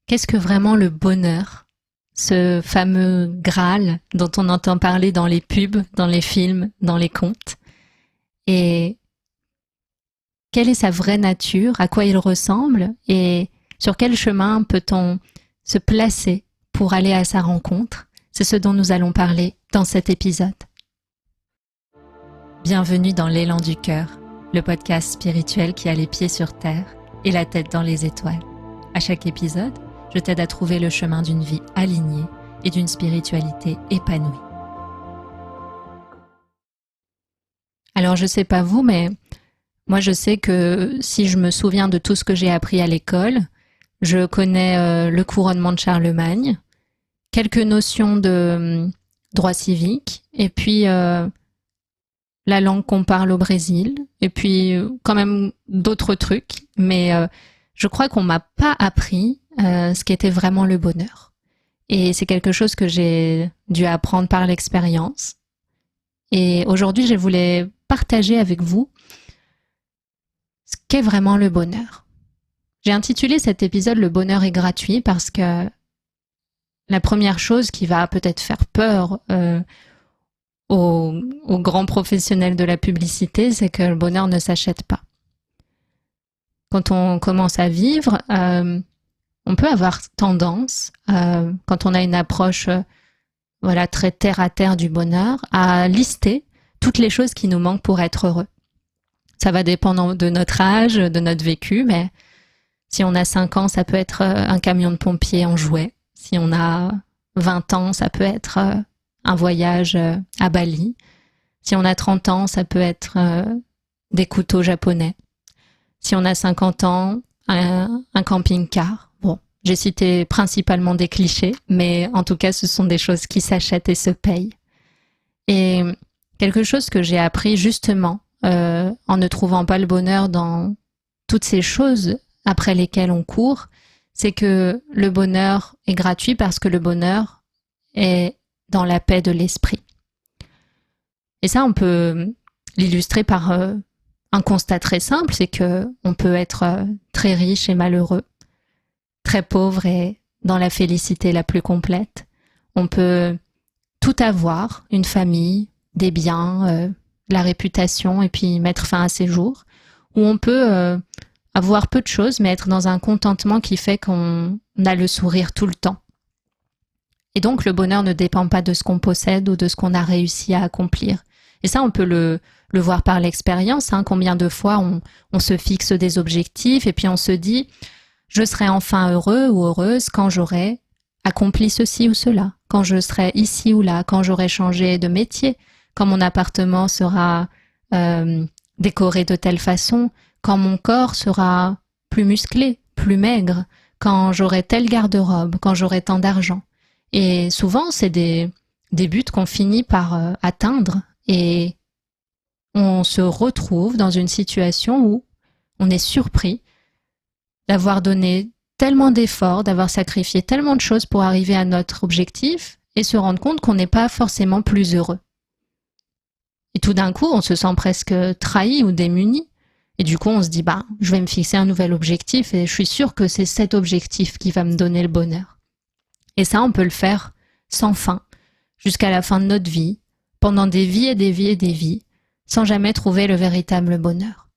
Qu'est-ce que vraiment le bonheur? Ce fameux Graal dont on entend parler dans les pubs, dans les films, dans les contes. Et quelle est sa vraie nature? À quoi il ressemble? Et sur quel chemin peut-on se placer pour aller à sa rencontre? C'est ce dont nous allons parler dans cet épisode. Bienvenue dans l'élan du cœur, le podcast spirituel qui a les pieds sur terre et la tête dans les étoiles. À chaque épisode, je t'aide à trouver le chemin d'une vie alignée et d'une spiritualité épanouie. Alors je sais pas vous, mais moi je sais que si je me souviens de tout ce que j'ai appris à l'école, je connais le couronnement de Charlemagne, quelques notions de droit civique, et puis la langue qu'on parle au Brésil, et puis quand même d'autres trucs, mais je crois qu'on m'a pas appris ce qu'était vraiment le bonheur. Et c'est quelque chose que j'ai dû apprendre par l'expérience. Et aujourd'hui, je voulais partager avec vous ce qu'est vraiment le bonheur. J'ai intitulé cet épisode « Le bonheur est gratuit » parce que la première chose qui va peut-être faire peur aux grands professionnels de la publicité, c'est que le bonheur ne s'achète pas. Quand on commence à vivre, on peut avoir tendance, quand on a une approche très terre à terre du bonheur, à lister toutes les choses qui nous manquent pour être heureux. Ça va dépendre de notre âge, de notre vécu, mais si on a 5 ans, ça peut être un camion de pompiers en jouet. Si on a 20 ans, ça peut être un voyage à Bali. Si on a 30 ans, ça peut être des couteaux japonais. Si on a 50 ans, un camping-car. Bon, j'ai cité principalement des clichés, mais en tout cas, ce sont des choses qui s'achètent et se payent. Et quelque chose que j'ai appris justement en ne trouvant pas le bonheur dans toutes ces choses après lesquelles on court, c'est que le bonheur est gratuit parce que le bonheur est dans la paix de l'esprit. Et ça, on peut l'illustrer par un constat très simple, c'est que on peut être très riche et malheureux, très pauvre et dans la félicité la plus complète. On peut tout avoir, une famille, des biens, la réputation et puis mettre fin à ses jours. Ou on peut avoir peu de choses mais être dans un contentement qui fait qu'on a le sourire tout le temps. Et donc le bonheur ne dépend pas de ce qu'on possède ou de ce qu'on a réussi à accomplir. Et ça, on peut le voir par l'expérience. Combien de fois on se fixe des objectifs et puis on se dit « je serai enfin heureux ou heureuse quand j'aurai accompli ceci ou cela, quand je serai ici ou là, quand j'aurai changé de métier, quand mon appartement sera décoré de telle façon, quand mon corps sera plus musclé, plus maigre, quand j'aurai telle garde-robe, quand j'aurai tant d'argent. » Et souvent, c'est des buts qu'on finit par atteindre et on se retrouve dans une situation où on est surpris d'avoir donné tellement d'efforts, d'avoir sacrifié tellement de choses pour arriver à notre objectif et se rendre compte qu'on n'est pas forcément plus heureux. Et tout d'un coup, on se sent presque trahi ou démuni. Et du coup, on se dit, je vais me fixer un nouvel objectif et je suis sûre que c'est cet objectif qui va me donner le bonheur. Et ça, on peut le faire sans fin, jusqu'à la fin de notre vie, pendant des vies et des vies et des vies, sans jamais trouver le véritable bonheur.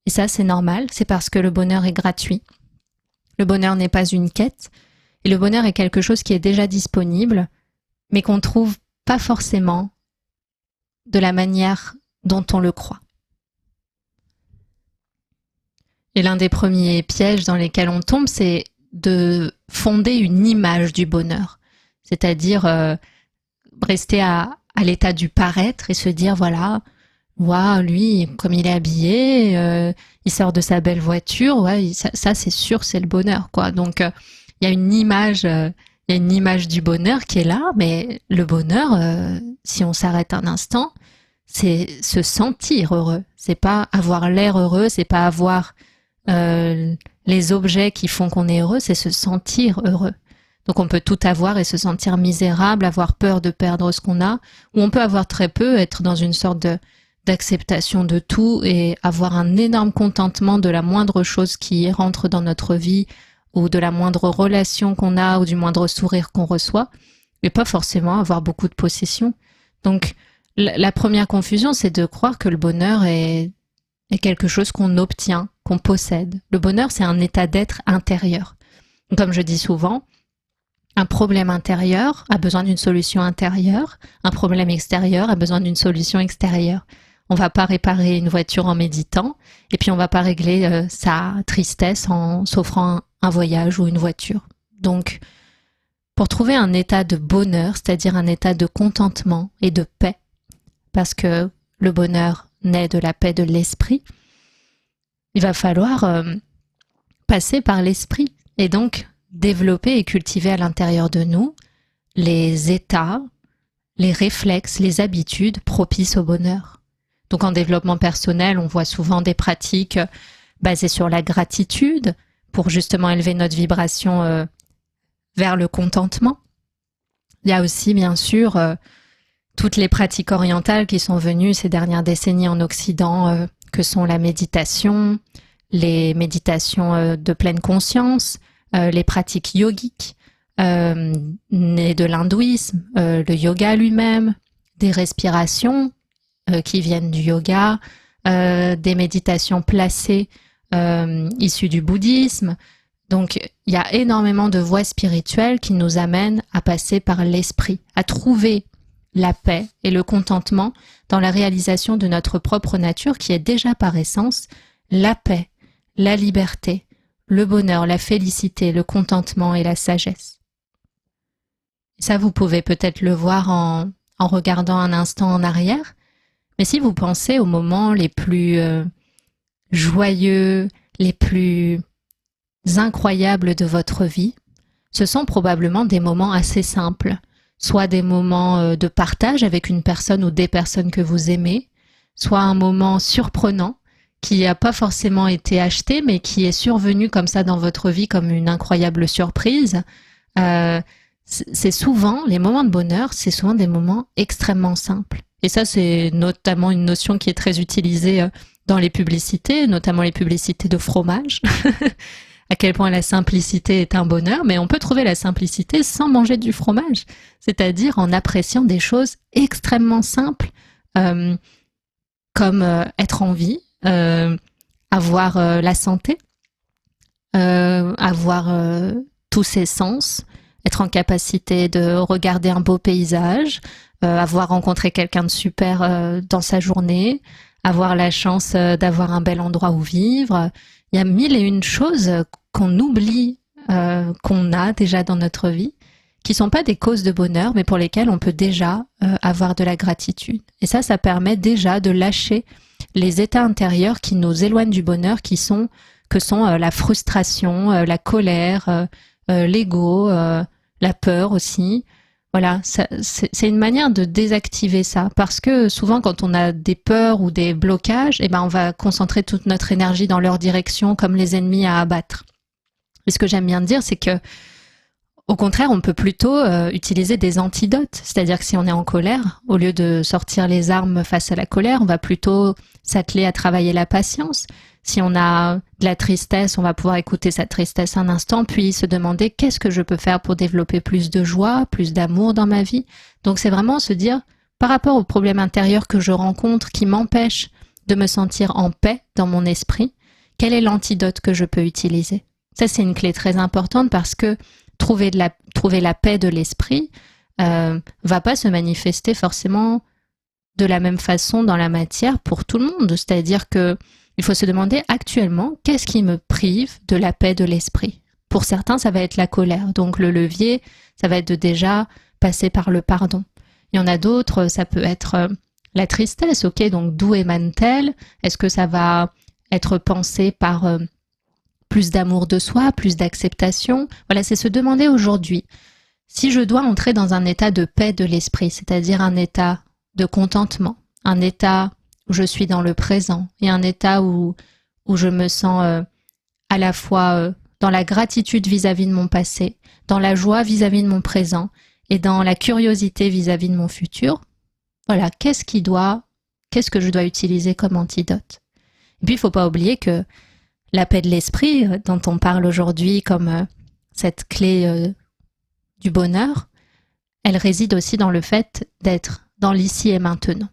Et ça, c'est normal, c'est parce que le bonheur est gratuit. Le bonheur n'est pas une quête, et le bonheur est quelque chose qui est déjà disponible, mais qu'on ne trouve pas forcément de la manière dont on le croit. Et l'un des premiers pièges dans lesquels on tombe, c'est de fonder une image du bonheur, c'est-à-dire rester à l'état du paraître et se dire voilà, waouh, lui comme il est habillé, il sort de sa belle voiture, ouais, ça c'est sûr, c'est le bonheur quoi. Donc il y a une image du bonheur qui est là, mais le bonheur, si on s'arrête un instant, c'est se sentir heureux, c'est pas avoir l'air heureux, c'est pas avoir les objets qui font qu'on est heureux, c'est se sentir heureux. Donc on peut tout avoir et se sentir misérable, avoir peur de perdre ce qu'on a, ou on peut avoir très peu, être dans une sorte d'acceptation de tout et avoir un énorme contentement de la moindre chose qui rentre dans notre vie, ou de la moindre relation qu'on a ou du moindre sourire qu'on reçoit, mais pas forcément avoir beaucoup de possessions. Donc, la première confusion, c'est de croire que le bonheur est quelque chose qu'on obtient, qu'on possède. Le bonheur, c'est un état d'être intérieur. Comme je dis souvent, un problème intérieur a besoin d'une solution intérieure, un problème extérieur a besoin d'une solution extérieure. On va pas réparer une voiture en méditant, et puis on va pas régler sa tristesse en s'offrant un voyage ou une voiture. Donc, pour trouver un état de bonheur, c'est-à-dire un état de contentement et de paix, parce que le bonheur naît de la paix de l'esprit, il va falloir passer par l'esprit et donc développer et cultiver à l'intérieur de nous les états, les réflexes, les habitudes propices au bonheur. Donc en développement personnel, on voit souvent des pratiques basées sur la gratitude pour justement élever notre vibration vers le contentement. Il y a aussi bien sûr toutes les pratiques orientales qui sont venues ces dernières décennies en Occident, que sont la méditation, les méditations de pleine conscience, les pratiques yogiques, nées de l'hindouisme, le yoga lui-même, des respirations qui viennent du yoga, des méditations placées issues du bouddhisme. Donc, il y a énormément de voies spirituelles qui nous amènent à passer par l'esprit, à trouver la paix et le contentement dans la réalisation de notre propre nature qui est déjà par essence la paix, la liberté, le bonheur, la félicité, le contentement et la sagesse. Ça, vous pouvez peut-être le voir en regardant un instant en arrière, mais si vous pensez aux moments les plus joyeux, les plus incroyables de votre vie, ce sont probablement des moments assez simples, soit des moments de partage avec une personne ou des personnes que vous aimez, soit un moment surprenant qui n'a pas forcément été acheté, mais qui est survenu comme ça dans votre vie comme une incroyable surprise. C'est souvent, les moments de bonheur, c'est souvent des moments extrêmement simples. Et ça, c'est notamment une notion qui est très utilisée dans les publicités, notamment les publicités de fromage. À quel point la simplicité est un bonheur, mais on peut trouver la simplicité sans manger du fromage, c'est-à-dire en appréciant des choses extrêmement simples, comme être en vie, avoir la santé, avoir tous ses sens, être en capacité de regarder un beau paysage, avoir rencontré quelqu'un de super dans sa journée, avoir la chance d'avoir un bel endroit où vivre. Il y a mille et une choses qu'on oublie, qu'on a déjà dans notre vie, qui sont pas des causes de bonheur, mais pour lesquelles on peut déjà avoir de la gratitude. Et ça permet déjà de lâcher les états intérieurs qui nous éloignent du bonheur, que sont la frustration, la colère, l'ego, la peur aussi. Voilà, c'est une manière de désactiver ça, parce que souvent quand on a des peurs ou des blocages, eh ben on va concentrer toute notre énergie dans leur direction comme les ennemis à abattre. Et ce que j'aime bien dire, c'est que au contraire, on peut plutôt utiliser des antidotes, c'est-à-dire que si on est en colère, au lieu de sortir les armes face à la colère, on va plutôt s'atteler à travailler la patience. Si on a de la tristesse, on va pouvoir écouter sa tristesse un instant, puis se demander qu'est-ce que je peux faire pour développer plus de joie, plus d'amour dans ma vie. Donc c'est vraiment se dire, par rapport aux problèmes intérieurs que je rencontre qui m'empêchent de me sentir en paix dans mon esprit, quel est l'antidote que je peux utiliser? Ça, c'est une clé très importante parce que trouver la paix de l'esprit va pas se manifester forcément de la même façon dans la matière pour tout le monde. C'est-à-dire que il faut se demander actuellement qu'est-ce qui me prive de la paix de l'esprit. Pour certains, ça va être la colère. Donc le levier, ça va être de déjà passer par le pardon. Il y en a d'autres, ça peut être la tristesse. Ok, donc d'où émane-t-elle? Est-ce que ça va être pensé par plus d'amour de soi, plus d'acceptation? Voilà, c'est se demander aujourd'hui si je dois entrer dans un état de paix de l'esprit, c'est-à-dire un état de contentement, un état où je suis dans le présent et un état où je me sens à la fois dans la gratitude vis-à-vis de mon passé, dans la joie vis-à-vis de mon présent et dans la curiosité vis-à-vis de mon futur. Voilà, qu'est-ce que je dois utiliser comme antidote? Et puis, il ne faut pas oublier que La paix de l'esprit, dont on parle aujourd'hui comme cette clé du bonheur, elle réside aussi dans le fait d'être dans l'ici et maintenant.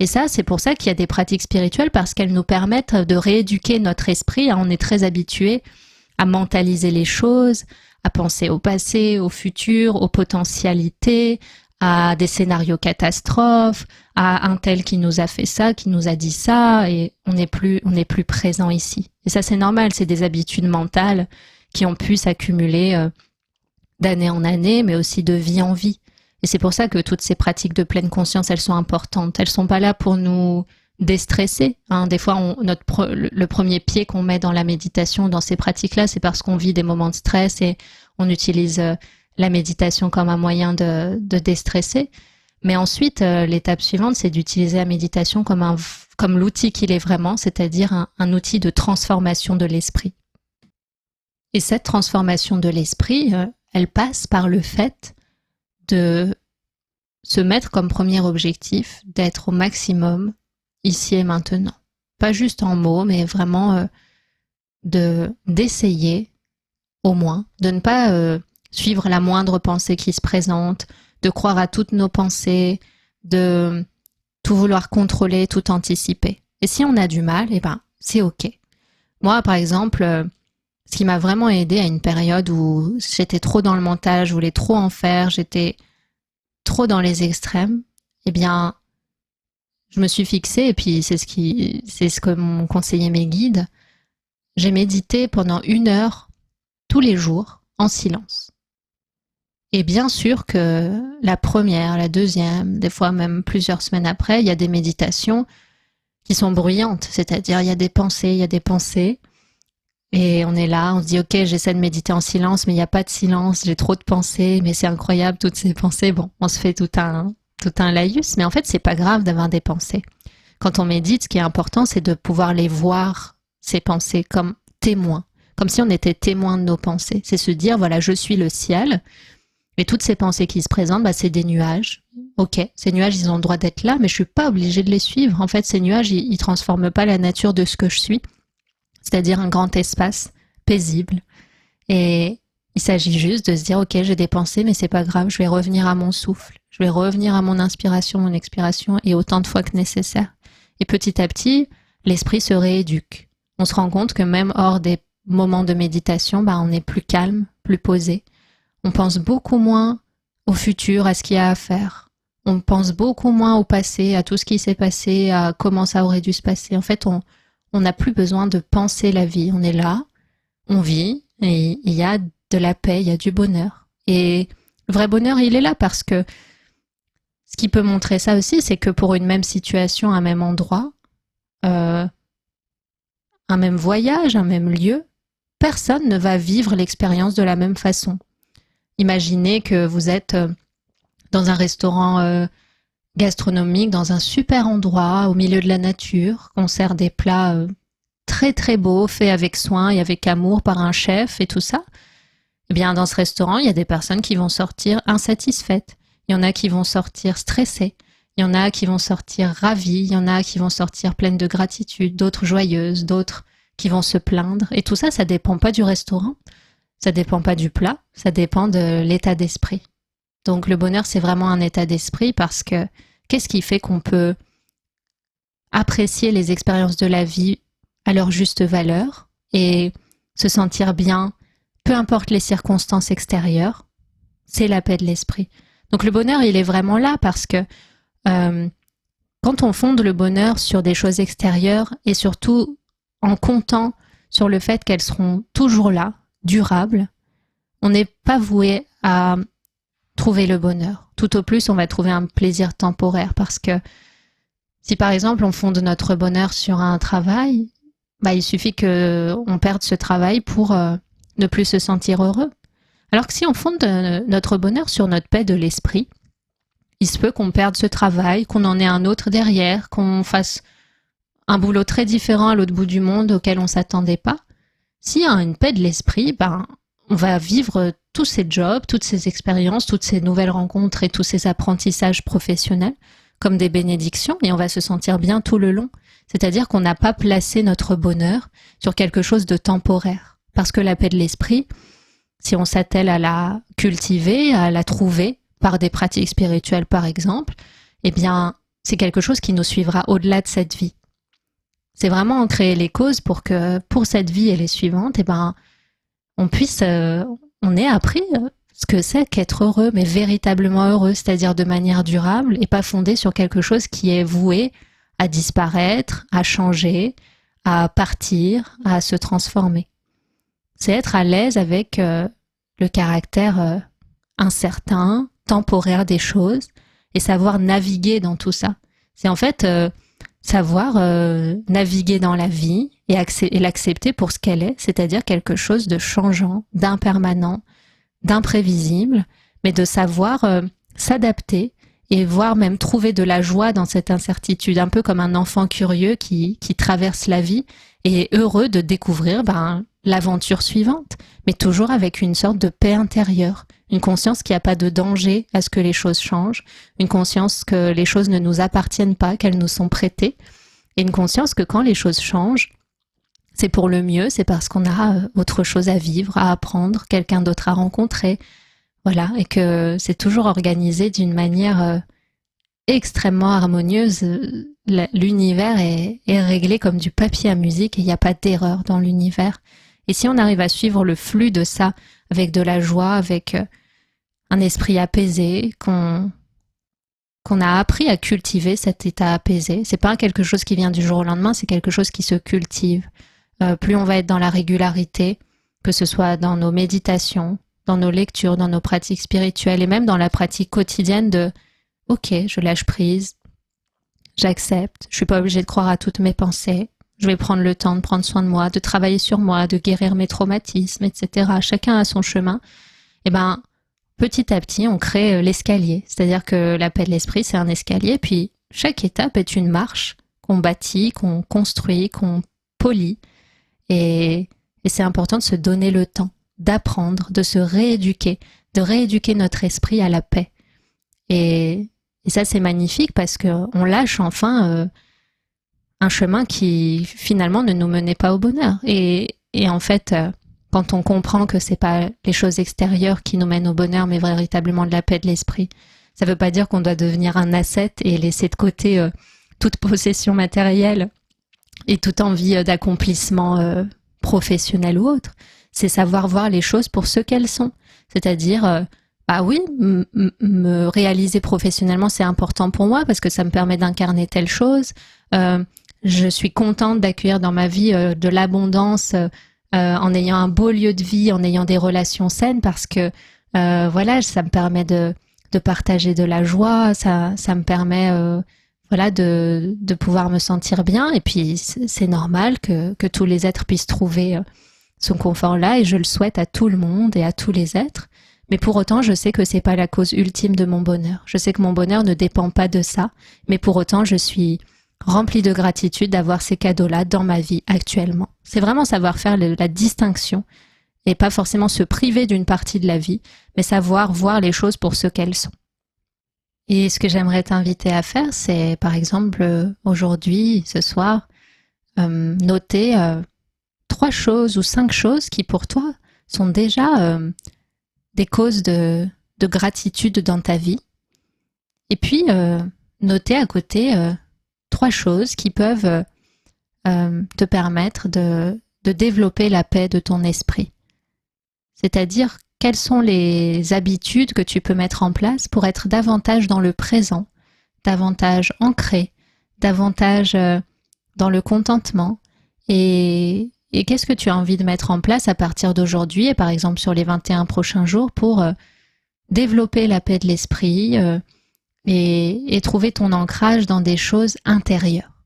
Et ça, c'est pour ça qu'il y a des pratiques spirituelles, parce qu'elles nous permettent de rééduquer notre esprit. On est très habitué à mentaliser les choses, à penser au passé, au futur, aux potentialités, à des scénarios catastrophes, à un tel qui nous a fait ça, qui nous a dit ça, et on n'est plus présent ici. Et ça, c'est normal, c'est des habitudes mentales qui ont pu s'accumuler d'année en année, mais aussi de vie en vie. Et c'est pour ça que toutes ces pratiques de pleine conscience, elles sont importantes. Elles sont pas là pour nous déstresser. Des fois, le premier pied qu'on met dans la méditation, dans ces pratiques-là, c'est parce qu'on vit des moments de stress et on utilise la méditation comme un moyen de déstresser. Mais ensuite, l'étape suivante, c'est d'utiliser la méditation comme l'outil qu'il est vraiment, c'est-à-dire un outil de transformation de l'esprit. Et cette transformation de l'esprit, elle passe par le fait de se mettre comme premier objectif d'être au maximum ici et maintenant. Pas juste en mots, mais vraiment d'essayer au moins, de ne pas suivre la moindre pensée qui se présente, de croire à toutes nos pensées, de tout vouloir contrôler, tout anticiper. Et si on a du mal, c'est ok. Moi, par exemple, ce qui m'a vraiment aidé à une période où j'étais trop dans le mental, je voulais trop en faire, j'étais trop dans les extrêmes, je me suis fixée, et puis c'est ce que m'ont conseillé mes guides. J'ai médité pendant 1 heure tous les jours en silence. Et bien sûr que la première, la deuxième, des fois même plusieurs semaines après, il y a des méditations qui sont bruyantes, c'est-à-dire il y a des pensées, et on est là, on se dit ok, j'essaie de méditer en silence, mais il n'y a pas de silence, j'ai trop de pensées, mais c'est incroyable toutes ces pensées. Bon, on se fait tout un laïus, mais en fait c'est pas grave d'avoir des pensées. Quand on médite, ce qui est important, c'est de pouvoir les voir, ces pensées, comme témoins, comme si on était témoin de nos pensées. C'est se dire voilà, je suis le ciel, et toutes ces pensées qui se présentent, c'est des nuages. Ok, ces nuages, ils ont le droit d'être là, mais je suis pas obligée de les suivre. En fait, ces nuages, ils transforment pas la nature de ce que je suis, c'est-à-dire un grand espace paisible. Et il s'agit juste de se dire ok, j'ai des pensées, mais c'est pas grave, je vais revenir à mon souffle, je vais revenir à mon inspiration, mon expiration, et autant de fois que nécessaire. Et petit à petit, l'esprit se rééduque. On se rend compte que même hors des moments de méditation, on est plus calme, plus posé. On pense beaucoup moins au futur, à ce qu'il y a à faire. On pense beaucoup moins au passé, à tout ce qui s'est passé, à comment ça aurait dû se passer. En fait, on n'a plus besoin de penser la vie. On est là, on vit, et il y a de la paix, il y a du bonheur. Et le vrai bonheur, il est là parce que ce qui peut montrer ça aussi, c'est que pour une même situation, un même endroit, un même voyage, un même lieu, personne ne va vivre l'expérience de la même façon. Imaginez que vous êtes dans un restaurant gastronomique, dans un super endroit, au milieu de la nature, qu'on sert des plats très très beaux, faits avec soin et avec amour par un chef et tout ça. Eh bien, dans ce restaurant, il y a des personnes qui vont sortir insatisfaites. Il y en a qui vont sortir stressées. Il y en a qui vont sortir ravies. Il y en a qui vont sortir pleines de gratitude, d'autres joyeuses, d'autres qui vont se plaindre. Et tout ça, ça dépend pas du restaurant. Ça dépend pas du plat, ça dépend de l'état d'esprit. Donc le bonheur, c'est vraiment un état d'esprit, parce que qu'est-ce qui fait qu'on peut apprécier les expériences de la vie à leur juste valeur et se sentir bien, peu importe les circonstances extérieures? C'est la paix de l'esprit. Donc le bonheur, il est vraiment là parce que quand on fonde le bonheur sur des choses extérieures et surtout en comptant sur le fait qu'elles seront toujours là, durable, on n'est pas voué à trouver le bonheur. Tout au plus, on va trouver un plaisir temporaire, parce que si par exemple on fonde notre bonheur sur un travail, il suffit qu'on perde ce travail pour ne plus se sentir heureux. Alors que si on fonde notre bonheur sur notre paix de l'esprit, il se peut qu'on perde ce travail, qu'on en ait un autre derrière, qu'on fasse un boulot très différent à l'autre bout du monde auquel on ne s'attendait pas. S'il y a une paix de l'esprit, on va vivre tous ces jobs, toutes ces expériences, toutes ces nouvelles rencontres et tous ces apprentissages professionnels comme des bénédictions, et on va se sentir bien tout le long. C'est-à-dire qu'on n'a pas placé notre bonheur sur quelque chose de temporaire. Parce que la paix de l'esprit, si on s'attelle à la cultiver, à la trouver par des pratiques spirituelles par exemple, eh bien, c'est quelque chose qui nous suivra au-delà de cette vie. C'est vraiment en créer les causes pour que, pour cette vie et les suivantes, eh ben, on ait appris ce que c'est qu'être heureux, mais véritablement heureux, c'est-à-dire de manière durable et pas fondé sur quelque chose qui est voué à disparaître, à changer, à partir, à se transformer. C'est être à l'aise avec le caractère incertain, temporaire des choses et savoir naviguer dans tout ça. C'est en fait savoir naviguer dans la vie et l'accepter pour ce qu'elle est, c'est-à-dire quelque chose de changeant, d'impermanent, d'imprévisible, mais de savoir s'adapter et voire même trouver de la joie dans cette incertitude, un peu comme un enfant curieux qui traverse la vie et est heureux de découvrir l'aventure suivante, mais toujours avec une sorte de paix intérieure, une conscience qu'il n'y a pas de danger à ce que les choses changent, une conscience que les choses ne nous appartiennent pas, qu'elles nous sont prêtées, et une conscience que quand les choses changent, c'est pour le mieux, c'est parce qu'on a autre chose à vivre, à apprendre, quelqu'un d'autre à rencontrer, voilà, et que c'est toujours organisé d'une manière extrêmement harmonieuse. L'univers est réglé comme du papier à musique et il n'y a pas d'erreur dans l'univers. Et si on arrive à suivre le flux de ça avec de la joie, avec un esprit apaisé, qu'on a appris à cultiver cet état apaisé, c'est pas quelque chose qui vient du jour au lendemain, c'est quelque chose qui se cultive. Plus on va être dans la régularité, que ce soit dans nos méditations, dans nos lectures, dans nos pratiques spirituelles et même dans la pratique quotidienne de « Ok, je lâche prise, j'accepte, je suis pas obligée de croire à toutes mes pensées, je vais prendre le temps de prendre soin de moi, de travailler sur moi, de guérir mes traumatismes, etc. » Chacun a son chemin. Et ben, petit à petit, on crée l'escalier. C'est-à-dire que la paix de l'esprit, c'est un escalier, puis chaque étape est une marche qu'on bâtit, qu'on construit, qu'on polit. Et c'est important de se donner le temps, d'apprendre, de se rééduquer, de rééduquer notre esprit à la paix. Et ça, c'est magnifique parce qu'on lâche enfin un chemin qui, finalement, ne nous menait pas au bonheur. Et en fait, quand on comprend que c'est pas les choses extérieures qui nous mènent au bonheur, mais véritablement de la paix de l'esprit, ça veut pas dire qu'on doit devenir un ascète et laisser de côté toute possession matérielle et toute envie d'accomplissement professionnel ou autre. C'est savoir voir les choses pour ce qu'elles sont. C'est-à-dire, bah oui, me réaliser professionnellement, c'est important pour moi parce que ça me permet d'incarner telle chose. Je suis contente d'accueillir dans ma vie de l'abondance en ayant un beau lieu de vie, en ayant des relations saines parce que voilà, ça me permet de partager de la joie, ça me permet voilà, de pouvoir me sentir bien. Et puis, c'est normal que tous les êtres puissent trouver ce confort-là et je le souhaite à tout le monde et à tous les êtres. Mais pour autant, je sais que c'est pas la cause ultime de mon bonheur. Je sais que mon bonheur ne dépend pas de ça. Mais pour autant, je suis remplie de gratitude d'avoir ces cadeaux-là dans ma vie actuellement. C'est vraiment savoir faire la distinction et pas forcément se priver d'une partie de la vie, mais savoir voir les choses pour ce qu'elles sont. Et ce que j'aimerais t'inviter à faire, c'est par exemple aujourd'hui, ce soir, noter 3 choses ou 5 choses qui pour toi sont déjà des causes de gratitude dans ta vie. Et puis noter à côté 3 choses qui peuvent te permettre de développer la paix de ton esprit. C'est-à-dire quelles sont les habitudes que tu peux mettre en place pour être davantage dans le présent, davantage ancré, davantage dans le contentement et qu'est-ce que tu as envie de mettre en place à partir d'aujourd'hui et par exemple sur les 21 prochains jours pour développer la paix de l'esprit et trouver ton ancrage dans des choses intérieures.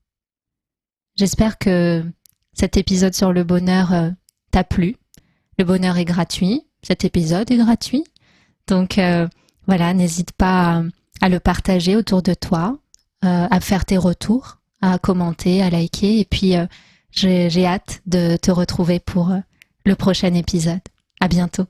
J'espère que cet épisode sur le bonheur t'a plu. Le bonheur est gratuit, cet épisode est gratuit. Donc voilà, n'hésite pas à le partager autour de toi, à faire tes retours, à commenter, à liker. Et puis j'ai hâte de te retrouver pour le prochain épisode. À bientôt.